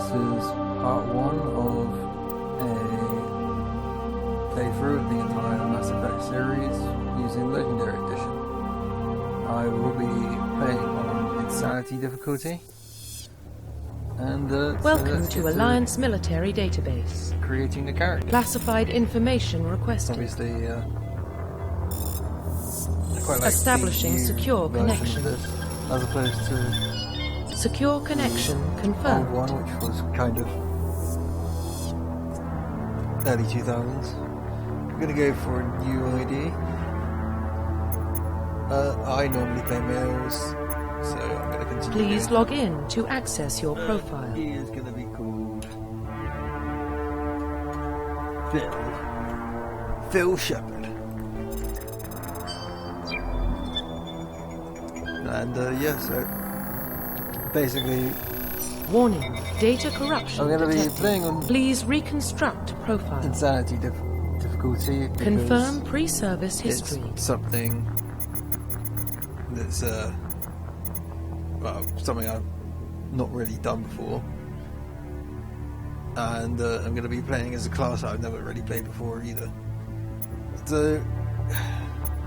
This is part one of a playthrough of the entire Mass Effect series using Legendary Edition. I will be playing on Insanity difficulty. And Welcome to Alliance Military Database. Creating the character. Classified information requested. Obviously, I quite like Establishing the secure version of connection. this, as opposed to Secure connection old confirmed. one, which was kind of early 2000s. I'm gonna go for a new ID. I normally play males, so I'm gonna continue. Please log in to access your profile. He is gonna be called Phil Shepard. And yeah, so basically Warning, data corruption I'm going to be detected. playing on Please reconstruct profile. Insanity difficulty because Confirm pre-service history. it's something that's something I've not really done before, and I'm going to be playing as a class I've never really played before either. So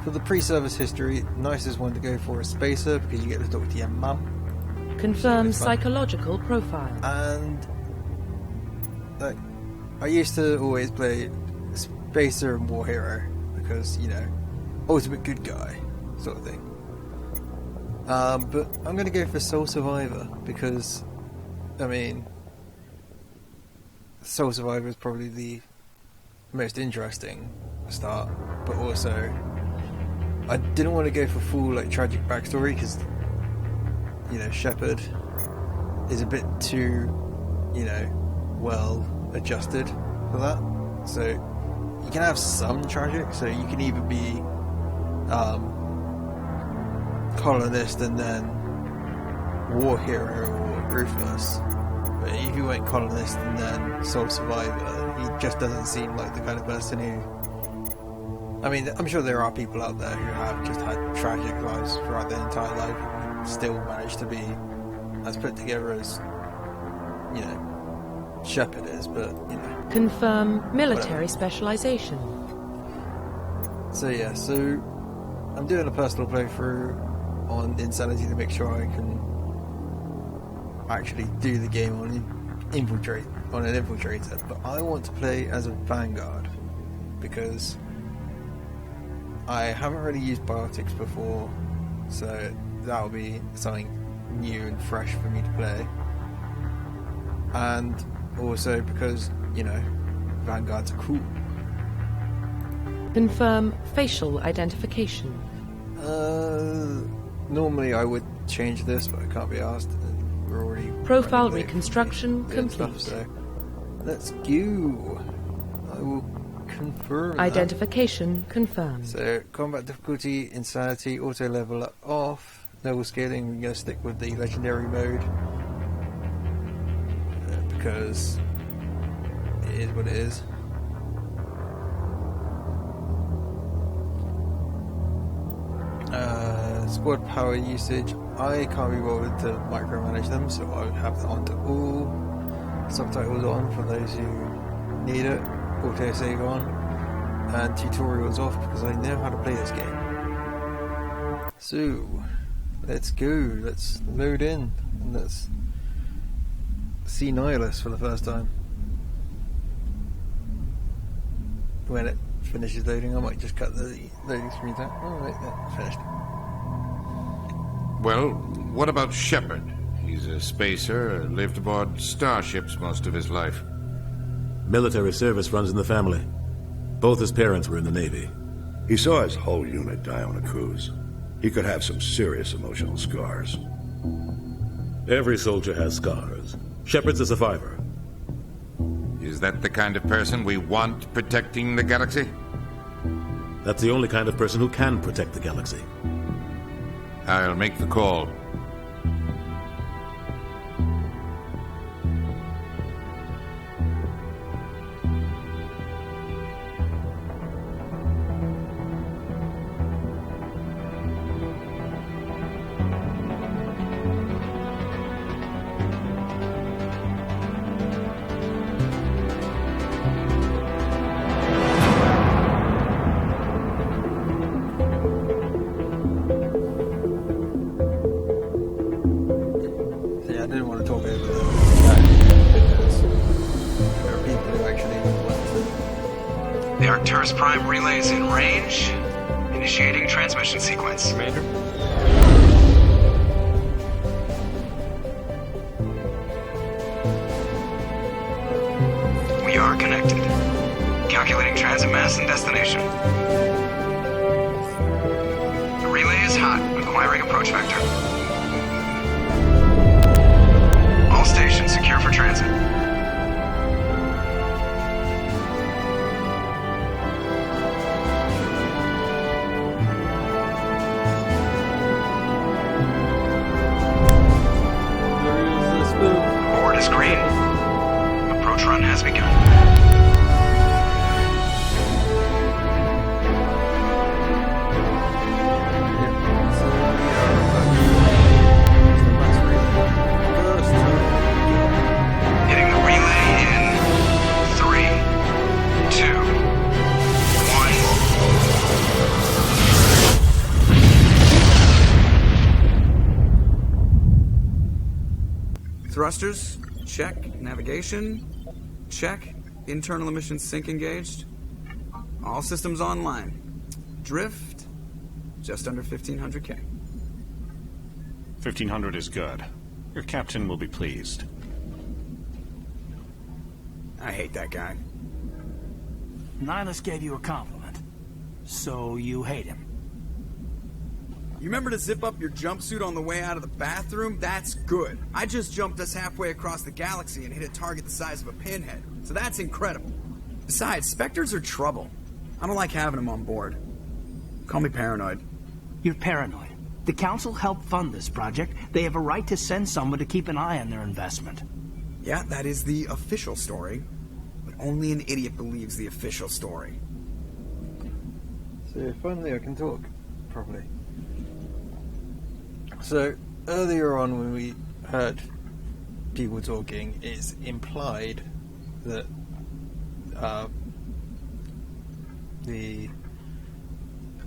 for the pre-service history, nicest one to go for is Spacer because you get to talk to your mum. Confirm It's fun. psychological profile. And like, I used to always play Spacer and War Hero because, you know, ultimate good guy sort of thing. But I'm going to go for Soul Survivor because, I mean, Soul Survivor is probably the most interesting start, but also I didn't want to go for full like tragic backstory because, you know, Shepard is a bit too, you know, well adjusted for that. So you can have some tragic, so you can either be colonist and then war hero or ruthless. But if you went colonist and then soul survivor, he just doesn't seem like the kind of person who, I mean, I'm sure there are people out there who have just had tragic lives throughout their entire life and still manage to be as put together as, you know, Shepard is, but, you know. Confirm military Whatever. specialization. So yeah, so I'm doing a personal playthrough on Insanity to make sure I can actually do the game on an infiltrator, but I want to play as a Vanguard because I haven't really used biotics before, so that'll be something new and fresh for me to play. And also because, you know, Vanguards are cool. Confirm facial identification. Normally I would change this, but I can't be asked. We're already Profile running late reconstruction for the complete. stuff, so let's go. I will confirm that. Identification confirmed. So combat difficulty, insanity, auto level off, level scaling. We're going to stick with the legendary mode because it is what it is. Squad power usage. I can't be bothered to micromanage them, so I would have that on to all. Subtitles on for those who need it. Auto save on. And tutorials off because I know how to play this game. So, let's go. Let's load in. And let's see Nihilus for the first time. When it finishes loading, I might just cut the loading screen out. Alright, that's finished. Well, what about Shepard? He's a spacer, lived aboard starships most of his life. Military service runs in the family. Both his parents were in the Navy. He saw his whole unit die on a cruise. He could have some serious emotional scars. Every soldier has scars. Shepard's a survivor. Is that the kind of person we want protecting the galaxy? That's the only kind of person who can protect the galaxy. I'll make the call. I didn't want to talk over that because there are people who actually want to. The Arcturus Prime relay is in range. Initiating transmission sequence. Commander? We are connected. Calculating transit mass and destination. The relay is hot, requiring approach vector. All stations secure for transit. Board is green. Approach run has begun. Hitting the relay in 3, 2, 1. Thrusters, check. Navigation, check. Internal emissions sync engaged. All systems online. Drift, just under 1500K. 1500 is good. Your captain will be pleased. I hate that guy. Nihilus gave you a compliment. So you hate him. You remember to zip up your jumpsuit on the way out of the bathroom? That's good. I just jumped us halfway across the galaxy and hit a target the size of a pinhead. So that's incredible. Besides, Spectres are trouble. I don't like having them on board. Call me paranoid. You're paranoid. The Council helped fund this project. They have a right to send someone to keep an eye on their investment. Yeah, that is the official story. But only an idiot believes the official story. So finally I can talk properly. So earlier on when we heard people talking, it's implied that the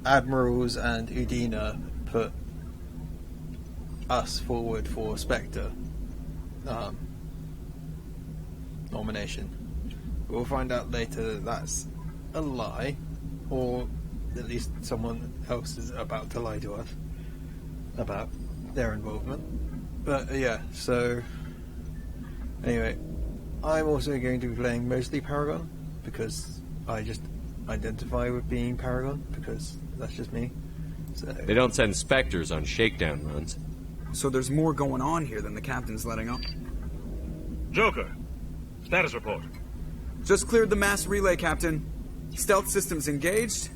Admirals and Udina put us forward for Spectre nomination. We'll find out later that that's a lie, or at least someone else is about to lie to us about their involvement. But yeah, so anyway, I'm also going to be playing mostly Paragon because I just identify with being Paragon because that's just me. So They don't send Spectres on shakedown runs. So there's more going on here than the captain's letting up. Joker, status report. Just cleared the mass relay, Captain. Stealth systems engaged.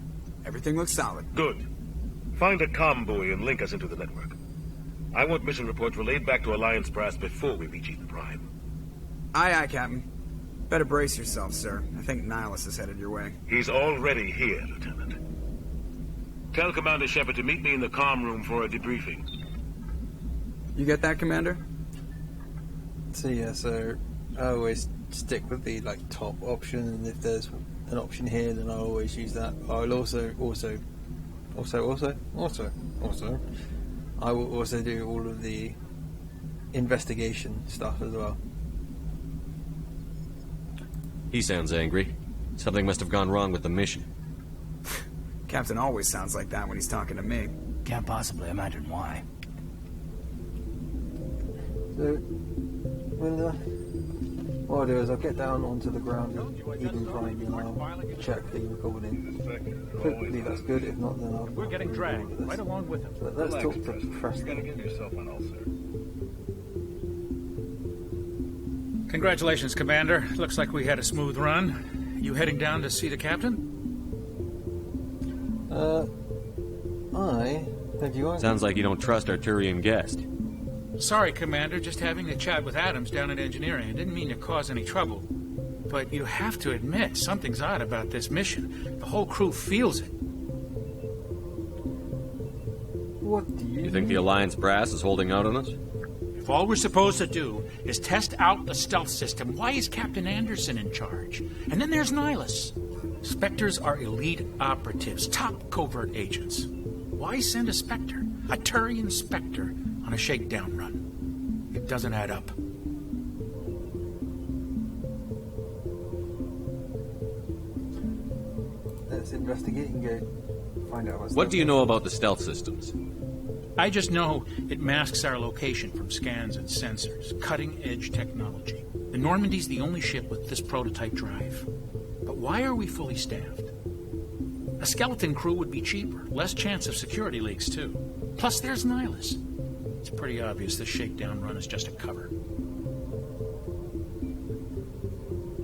Everything looks solid. Good. Find a comm buoy and link us into the network. I want mission reports relayed back to Alliance Brass before we reach Eden Prime. Aye, aye, Captain. Better brace yourself, sir. I think Nihilus is headed your way. He's already here, Lieutenant. Tell Commander Shepard to meet me in the comm room for a debriefing. You get that, Commander? So yeah, so I always stick with the top option, and if there's an option here, then I'll always use that. I'll also I will also do all of the investigation stuff as well. He sounds angry. Something must have gone wrong with the mission. Captain always sounds like that when he's talking to me. Can't possibly imagine why. So, what I'll do is I'll get down onto the ground in Eden Prime and I'll check the recording. Hopefully that's good, if not then I'll... We're getting dragged, right along with him. But let's talk to Preston. You're gonna give yourself an ulcer. Congratulations, Commander. Looks like we had a smooth run. You heading down to see the captain? Have you... Sounds like you don't trust Arturian guest. Sorry, Commander. Just having a chat with Adams down in engineering. I didn't mean to cause any trouble. But you have to admit, something's odd about this mission. The whole crew feels it. What do You think the Alliance brass is holding out on us? If all we're supposed to do is test out the stealth system, why is Captain Anderson in charge? And then there's Nihilus. Spectres are elite operatives, top covert agents. Why send a Spectre, a Turian Spectre, on a shakedown run? It doesn't add up. Let's investigate and go find out what's What do you know about the stealth systems? I just know it masks our location from scans and sensors. Cutting-edge technology. The Normandy's the only ship with this prototype drive. But why are we fully staffed? A skeleton crew would be cheaper. Less chance of security leaks, too. Plus, there's Nihilus. It's pretty obvious this shakedown run is just a cover.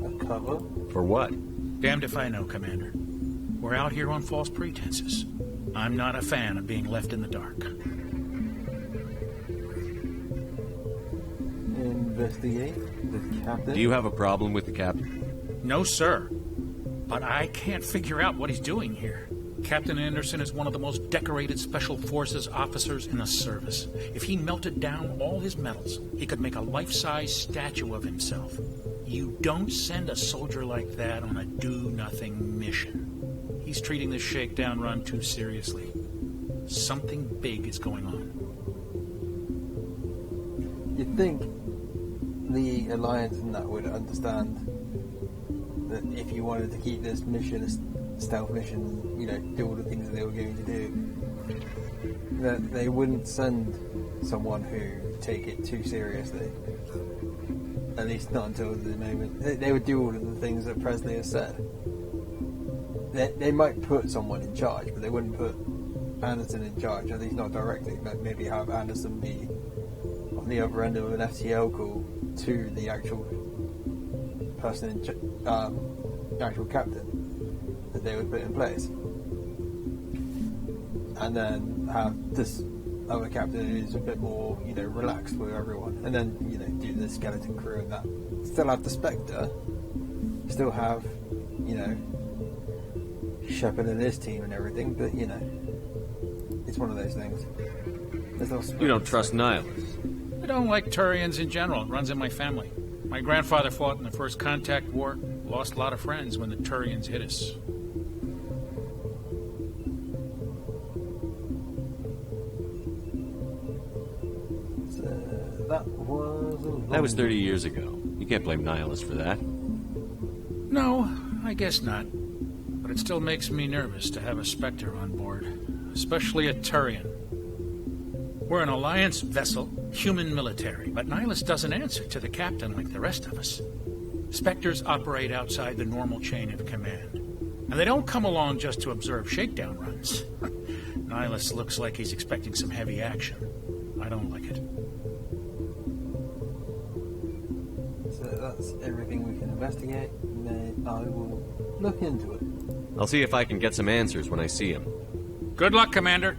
A cover? For what? Damned if I know, Commander. We're out here on false pretenses. I'm not a fan of being left in the dark. Investigate the captain. Do you have a problem with the captain? No, sir. But I can't figure out what he's doing here. Captain Anderson is one of the most decorated Special Forces officers in the service. If he melted down all his medals, he could make a life-size statue of himself. You don't send a soldier like that on a do-nothing mission. He's treating this shakedown run too seriously. Something big is going on. You'd think the Alliance and that would understand that if you wanted to keep this mission a stealth mission, you know, do all the things that they were going to do, that they wouldn't send someone who take it too seriously. At least not until the moment. They would do all of the things that Presley has said. They might put someone in charge, but they wouldn't put Anderson in charge, at least not directly. But maybe have Anderson be on the other end of an FTL call to the actual person in actual captain that they would put in place, and then have this other captain who's a bit more, you know, relaxed with everyone, and then, you know, do the skeleton crew and that. Still have the Spectre, still have, you know, Shepard and his team and everything, but, you know, it's one of those things. There's no You don't trust Nihilus? I don't like Turians in general. It runs in my family. My grandfather fought in the First Contact War, lost a lot of friends when the Turians hit us. That was 30 years ago. You can't blame Nihilus for that. No, I guess not. But it still makes me nervous to have a Spectre on board, especially a Turian. We're an Alliance vessel, human military, but Nihilus doesn't answer to the captain like the rest of us. Spectres operate outside the normal chain of command. And they don't come along just to observe shakedown runs. Nihilus looks like he's expecting some heavy action. I don't like it. So that's everything we can investigate, and then I will look into it. I'll see if I can get some answers when I see him. Good luck, Commander.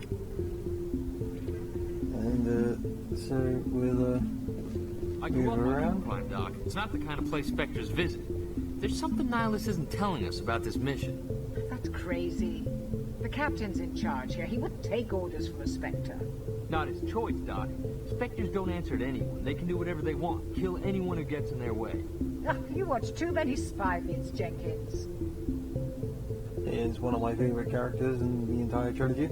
And so we'll I grew up move on around. Prime Doc. It's not the kind of place Spectres visit. There's something Nihilus isn't telling us about this mission. That's crazy. The captain's in charge here. He wouldn't take orders from a Spectre. Not his choice, Doc. Spectres don't answer to anyone. They can do whatever they want. Kill anyone who gets in their way. You watch too many spy vids, Jenkins. He is one of my favorite characters in the entire trilogy.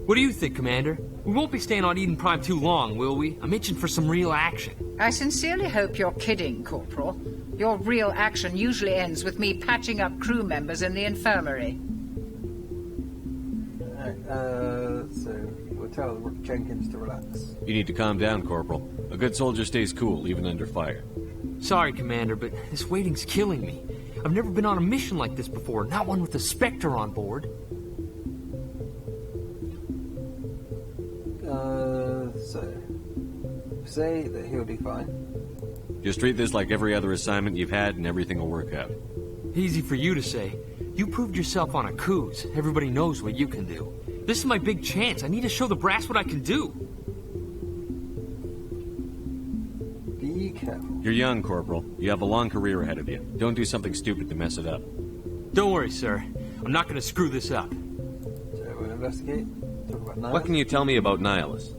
What do you think, Commander? We won't be staying on Eden Prime too long, will we? I'm itching for some real action. I sincerely hope you're kidding, Corporal. Your real action usually ends with me patching up crew members in the infirmary. So we'll tell Jenkins to relax. You need to calm down, Corporal. A good soldier stays cool, even under fire. Sorry, Commander, but this waiting's killing me. I've never been on a mission like this before, not one with a Spectre on board. So say that he'll be fine. Just treat this like every other assignment you've had, and everything will work out. Easy for you to say. You proved yourself on a cruise. Everybody knows what you can do. This is my big chance. I need to show the brass what I can do. Be careful. You're young, Corporal. You have a long career ahead of you. Don't do something stupid to mess it up. Don't worry, sir. I'm not going to screw this up. So we'll investigate. Talk about Nihilus. What can you tell me about Nihilus?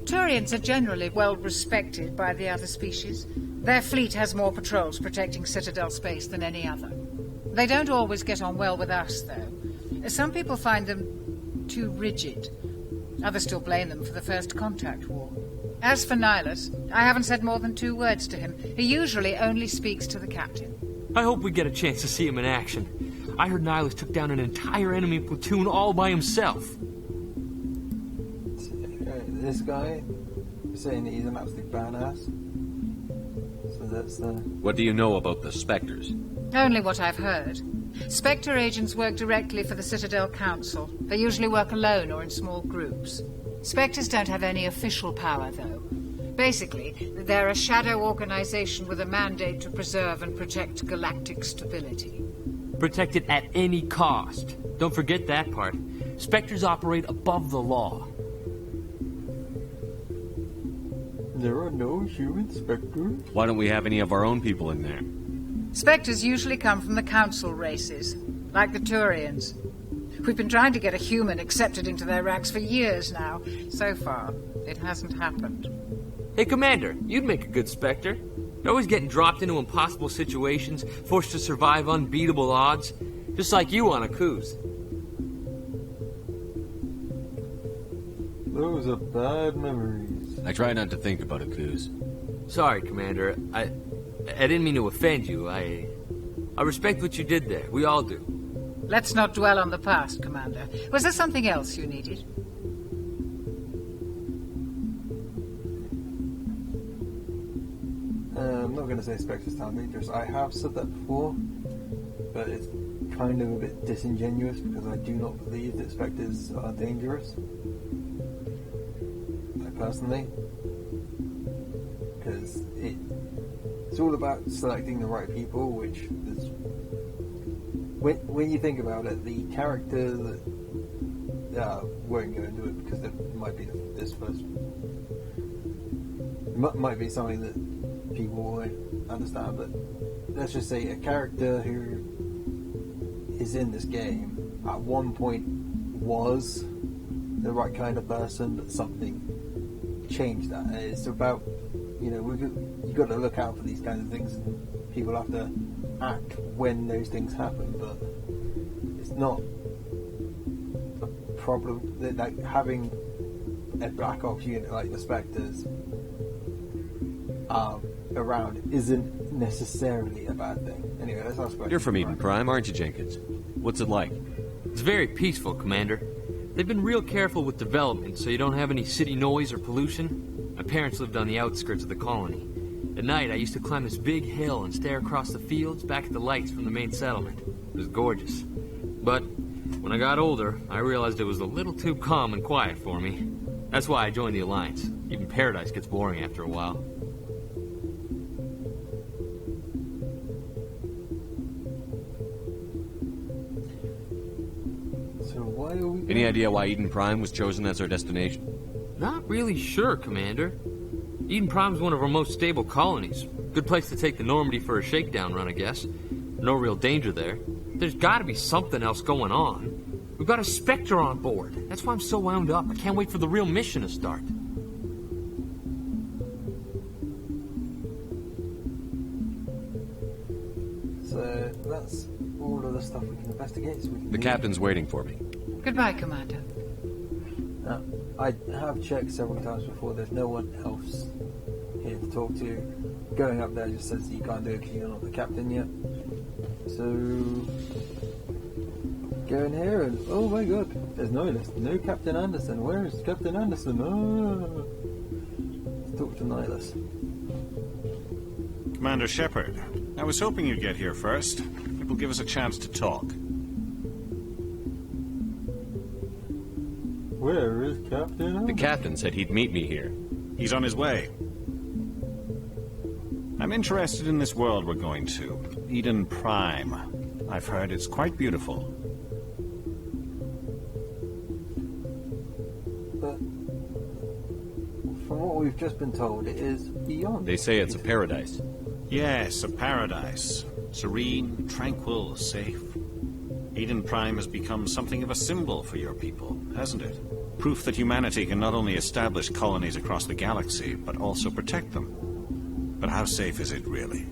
Turians are generally well respected by the other species. Their fleet has more patrols protecting Citadel space than any other. They don't always get on well with us, though. Some people find them too rigid. Others still blame them for the First Contact War. As for Nihilus, I haven't said more than 2 words to him. He usually only speaks to the captain. I hope we get a chance to see him in action. I heard Nihilus took down an entire enemy platoon all by himself. This guy saying that he's an absolute badass. So that's What do you know about the Spectres? Only what I've heard. Spectre agents work directly for the Citadel Council. They usually work alone or in small groups. Spectres don't have any official power, though. Basically, they're a shadow organization with a mandate to preserve and protect galactic stability. Protect it at any cost. Don't forget that part. Spectres operate above the law. There are no human Spectres? Why don't we have any of our own people in there? Spectres usually come from the Council races, like the Turians. We've been trying to get a human accepted into their ranks for years now. So far, it hasn't happened. Hey, Commander, you'd make a good Spectre. You're always getting dropped into impossible situations, forced to survive unbeatable odds. Just like you on Akuz. Those are bad memories. I try not to think about Akuz. Sorry, Commander. I didn't mean to offend you. I respect what you did there. We all do. Let's not dwell on the past, Commander. Was there something else you needed? I'm not going to say Spectres sound dangerous. I have said that before, but it's kind of a bit disingenuous because I do not believe that Spectres are dangerous. Like, personally. Because it's all about selecting the right people, which is... When you think about it, the character that... won't go into it because it might be this first... might be something that people won't understand, but let's just say a character who is in this game at one point was the right kind of person, but something changed that. And it's about, you've got to look out for these kinds of things, and people have to act when those things happen, but it's not a problem that, like, having a Black Ops unit like the Spectres around isn't necessarily a bad thing. Anyway, let's ask questions. You're from Eden Prime, aren't you, Jenkins? What's it like? It's very peaceful, Commander. They've been real careful with development, so you don't have any city noise or pollution. My parents lived on the outskirts of the colony. At night, I used to climb this big hill and stare across the fields back at the lights from the main settlement. It was gorgeous. But when I got older, I realized it was a little too calm and quiet for me. That's why I joined the Alliance. Even Paradise gets boring after a while. Any idea why Eden Prime was chosen as our destination? Not really sure, Commander. Eden Prime's one of our most stable colonies. Good place to take the Normandy for a shakedown run, I guess. No real danger there. There's gotta be something else going on. We've got a Spectre on board. That's why I'm so wound up. I can't wait for the real mission to start. So that's all of the stuff we can investigate. So we can the captain's waiting for me. Goodbye, Commander. I have checked several times before. There's no one else here to talk to. Going up there just says you can't do it because you're not the captain yet. So go in here and oh my god, there's no list. No Captain Anderson. Where is Captain Anderson? Oh. Let's talk to Nihilus. Commander Shepard, I was hoping you'd get here first. It will give us a chance to talk. Where is Captain Anderson? The captain said he'd meet me here. He's on his way. I'm interested in this world we're going to. Eden Prime. I've heard it's quite beautiful. But from what we've just been told, it is beyond. They say it's a paradise. Yes, a paradise. Serene, tranquil, safe. Eden Prime has become something of a symbol for your people, hasn't it? Proof that humanity can not only establish colonies across the galaxy, but also protect them. But how safe is it really?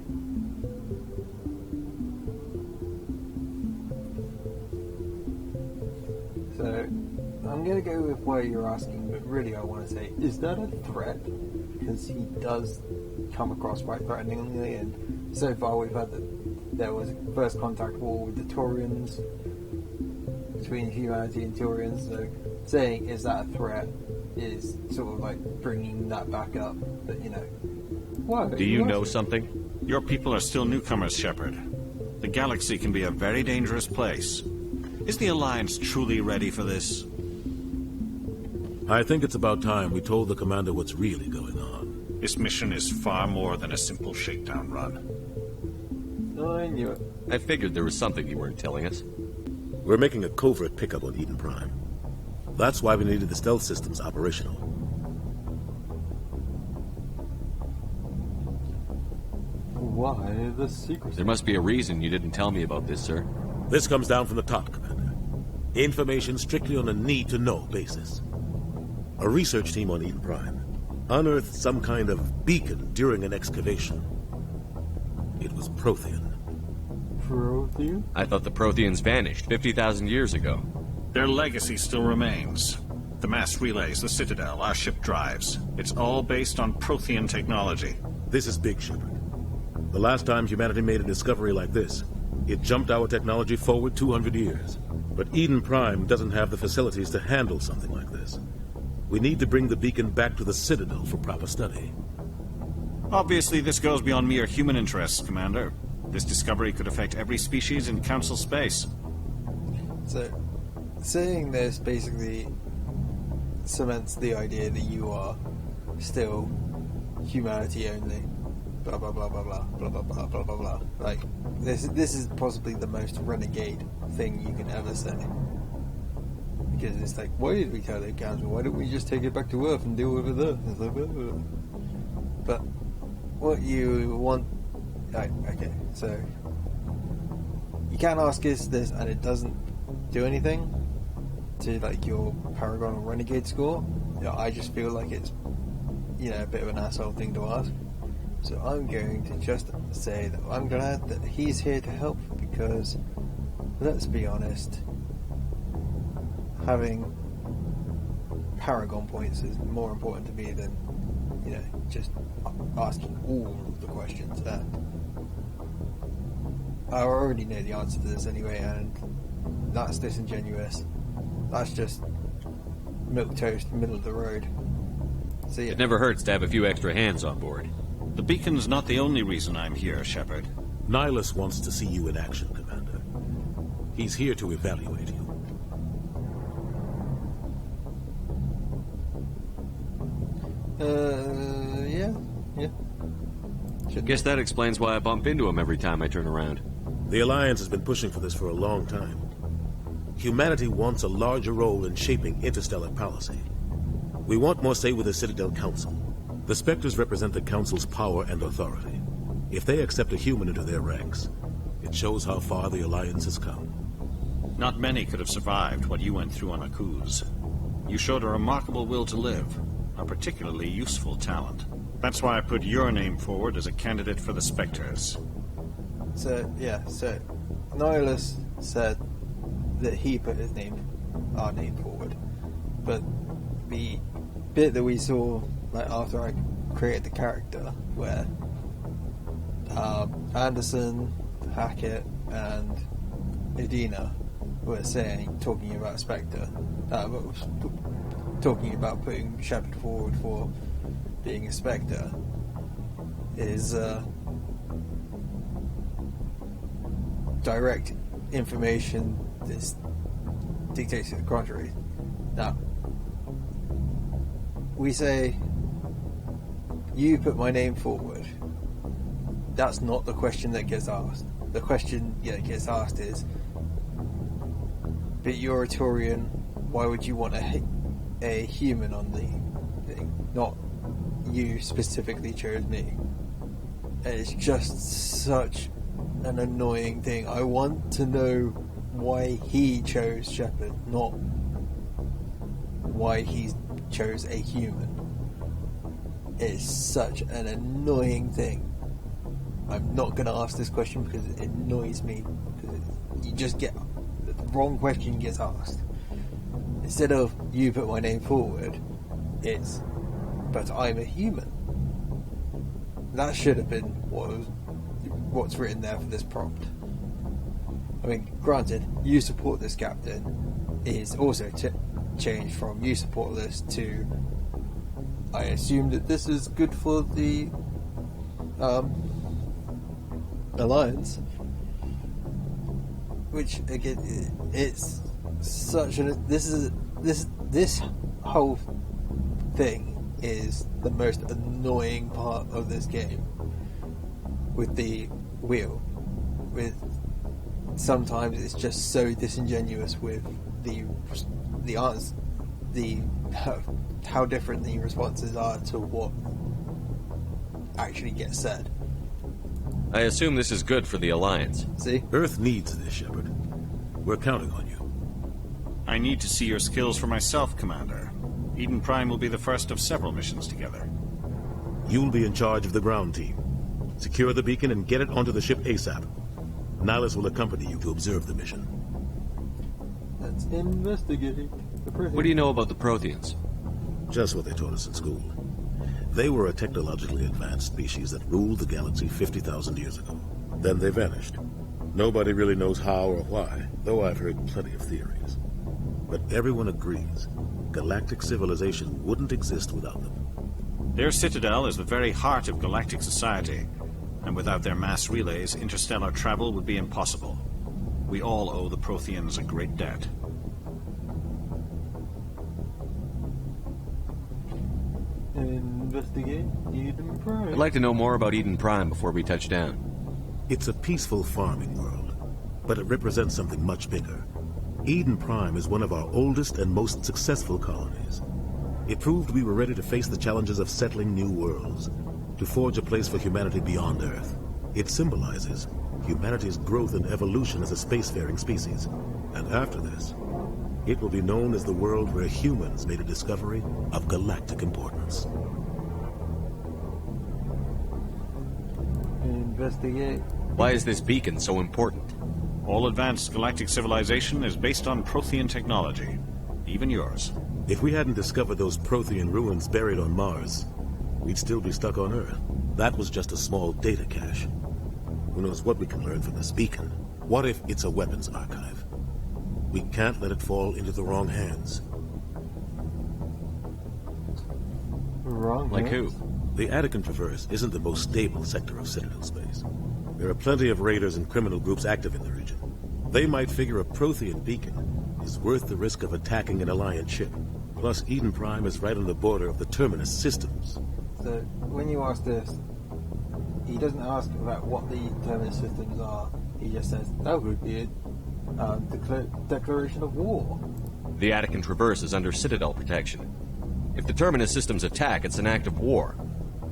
So, I'm I'm going to go with where you're asking, but really I want to say, is that a threat? Because he does come across quite threateningly, and so far we've had that there was a first contact war with the Taurians, between humanity and Taurians, so saying, is that a threat, is sort of like bringing that back up, but What? Do you know something? Your people are still newcomers, Shepard. The galaxy can be a very dangerous place. Is the Alliance truly ready for this? I think it's about time we told the Commander what's really going on. This mission is far more than a simple shakedown run. I knew it. I figured there was something you weren't telling us. We're making a covert pickup on Eden Prime. That's why we needed the stealth systems operational. Why the secrecy? There must be a reason you didn't tell me about this, sir. This comes down from the top, Commander. Information strictly on a need-to-know basis. A research team on Eden Prime unearthed some kind of beacon during an excavation. It was Prothean. Prothean? I thought the Protheans vanished 50,000 years ago. Their legacy still remains. The mass relays, the Citadel, our ship drives. It's all based on Prothean technology. This is big, Shepard. The last time humanity made a discovery like this, it jumped our technology forward 200 years. But Eden Prime doesn't have the facilities to handle something like this. We need to bring the beacon back to the Citadel for proper study. Obviously, this goes beyond mere human interests, Commander. This discovery could affect every species in Council space. So, saying this basically cements the idea that you are still humanity only. Blah blah blah blah blah blah blah blah blah blah blah. Like this is possibly the most renegade thing you can ever say. Because it's like, why did we tell the council? Why don't we just take it back to Earth and deal with it there? It's like, but what you want? Right, okay, so you can't ask us this, and it doesn't do anything to like your Paragon or Renegade score. I just feel like it's a bit of an asshole thing to ask. So I'm going to just say that I'm glad that he's here to help, because, let's be honest, having Paragon points is more important to me than, just asking all of the questions. And I already know the answer to this anyway, and that's disingenuous. That's just milquetoast, middle of the road. So yeah. It never hurts to have a few extra hands on board. The beacon's not the only reason I'm here, Shepard. Nihilus wants to see you in action, Commander. He's here to evaluate you. Yeah. Guess that explains why I bump into him every time I turn around. The Alliance has been pushing for this for a long time. Humanity wants a larger role in shaping interstellar policy. We want more say with the Citadel Council. The Spectres represent the Council's power and authority. If they accept a human into their ranks, it shows how far the Alliance has come. Not many could have survived what you went through on Akuz. You showed a remarkable will to live, a particularly useful talent. That's why I put your name forward as a candidate for the Spectres. So Nihilus said that he put our name forward. But the bit that we saw, like after I created the character, where Anderson, Hackett, and Edina were talking about Spectre, talking about putting Shepard forward for being a Spectre, is direct information that dictates to the contrary. Now, we say, you put my name forward. That's not the question that gets asked. The question that gets asked is, but you're a Taurian, why would you want a human on the thing? Not you specifically chose me. And it's just such an annoying thing. I want to know why he chose Shepard, not why he chose a human. It's such an annoying thing. I'm not going to ask this question because it annoys me. Because you just get the wrong question gets asked, instead of you put my name forward, it's but I'm a human. That should have been what's written there for this prompt. I mean, granted, you support this captain is also changed from you support this to I assume that this is good for the alliance, which again, it's such an this whole thing is the most annoying part of this game with the wheel. With sometimes it's just so disingenuous with the answers, how different the responses are to what actually gets said. I assume this is good for the Alliance. See? Earth needs this, Shepard. We're counting on you. I need to see your skills for myself, Commander. Eden Prime will be the first of several missions together. You'll be in charge of the ground team. Secure the beacon and get it onto the ship ASAP. Nihilus will accompany you to observe the mission. Let's investigate. What do you know about the Protheans? Just what they taught us in school. They were a technologically advanced species that ruled the galaxy 50,000 years ago. Then they vanished. Nobody really knows how or why, though I've heard plenty of theories. But everyone agrees, galactic civilization wouldn't exist without them. Their citadel is the very heart of galactic society, and without their mass relays, interstellar travel would be impossible. We all owe the Protheans a great debt. Investigate Eden Prime. I'd like to know more about Eden Prime before we touch down. It's a peaceful farming world, but it represents something much bigger. Eden Prime is one of our oldest and most successful colonies. It proved we were ready to face the challenges of settling new worlds, to forge a place for humanity beyond Earth. It symbolizes humanity's growth and evolution as a spacefaring species. And after this, it will be known as the world where humans made a discovery of galactic importance. Investigate. Why is this beacon so important? All advanced galactic civilization is based on Prothean technology, even yours. If we hadn't discovered those Prothean ruins buried on Mars, we'd still be stuck on Earth. That was just a small data cache. Who knows what we can learn from this beacon? What if it's a weapons archive? We can't let it fall into the wrong hands. Wrong Like hands? who? The Attican Traverse isn't the most stable sector of Citadel space. There are plenty of raiders and criminal groups active in the region. They might figure a Prothean beacon is worth the risk of attacking an Alliance ship. Plus, Eden Prime is right on the border of the Terminus systems. So, when you ask this, he doesn't ask about what the Terminus systems are. He just says, that would be a declaration of war. The Attican Traverse is under Citadel protection. If the Terminus systems attack, it's an act of war.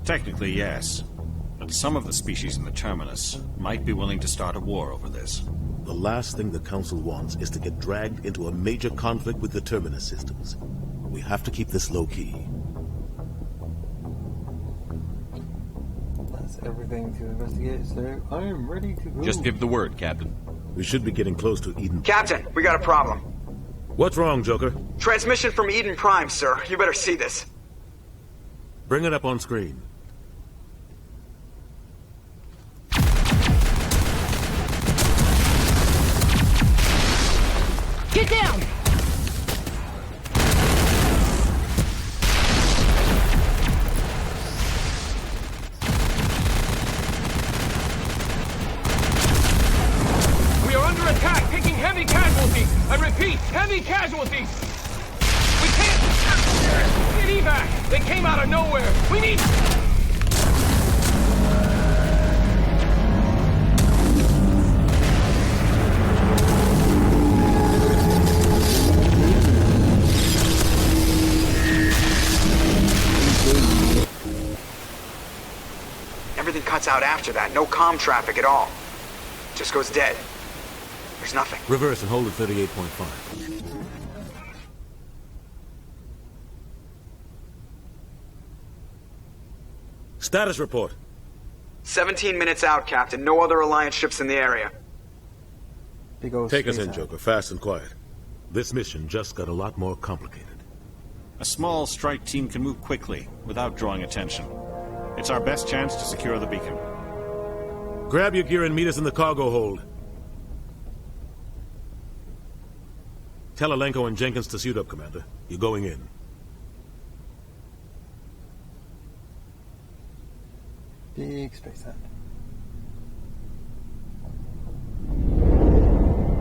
Technically, yes. But some of the species in the Terminus might be willing to start a war over this. The last thing the Council wants is to get dragged into a major conflict with the Terminus systems. We have to keep this low-key. That's everything to investigate, so I am ready to go. Just give the word, Captain. We should be getting close to Eden. Captain, we got a problem. What's wrong, Joker? Transmission from Eden Prime, sir. You better see this. Bring it up on screen. Get down! We are under attack, taking heavy casualties. I repeat, heavy casualties. We can't get evac. They came out of nowhere. We need... Everything cuts out after that. No comm traffic at all. Just goes dead. There's nothing. Reverse and hold at 38.5. Status report. 17 minutes out, Captain. No other Alliance ships in the area. Take us in, Joker. Fast and quiet. This mission just got a lot more complicated. A small strike team can move quickly, without drawing attention. It's our best chance to secure the beacon. Grab your gear and meet us in the cargo hold. Tell Alenko and Jenkins to suit up, Commander. You're going in. Big space hand.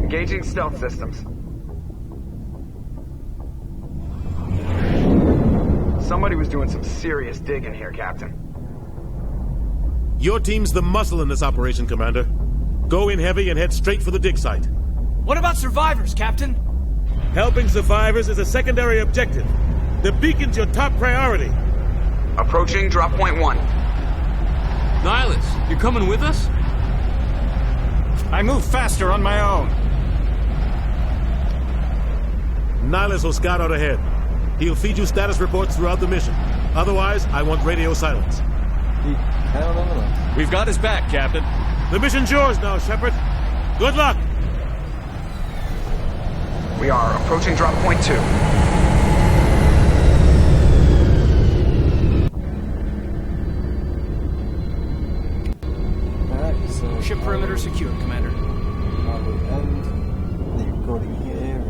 Engaging stealth systems. Somebody was doing some serious digging here, Captain. Your team's the muscle in this operation, Commander. Go in heavy and head straight for the dig site. What about survivors, Captain? Helping survivors is a secondary objective. The beacon's your top priority. Approaching drop point 1. Nihilus, you're coming with us? I move faster on my own. Nihilus will scout out ahead. He'll feed you status reports throughout the mission. Otherwise, I want radio silence. We've got his back, Captain. The mission's yours now, Shepard. Good luck! We are approaching drop point 2. Alright, so... Ship perimeter secure, Commander. I'll end the recording here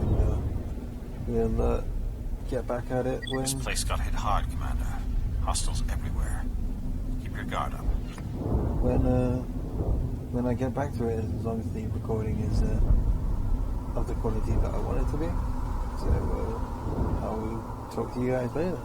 and we'll get back at it when... This place got hit hard, Commander. Hostiles everywhere. Keep your guard up. When I get back to it, as long as the recording is of the quality that I want it to be. So I'll talk to you guys later.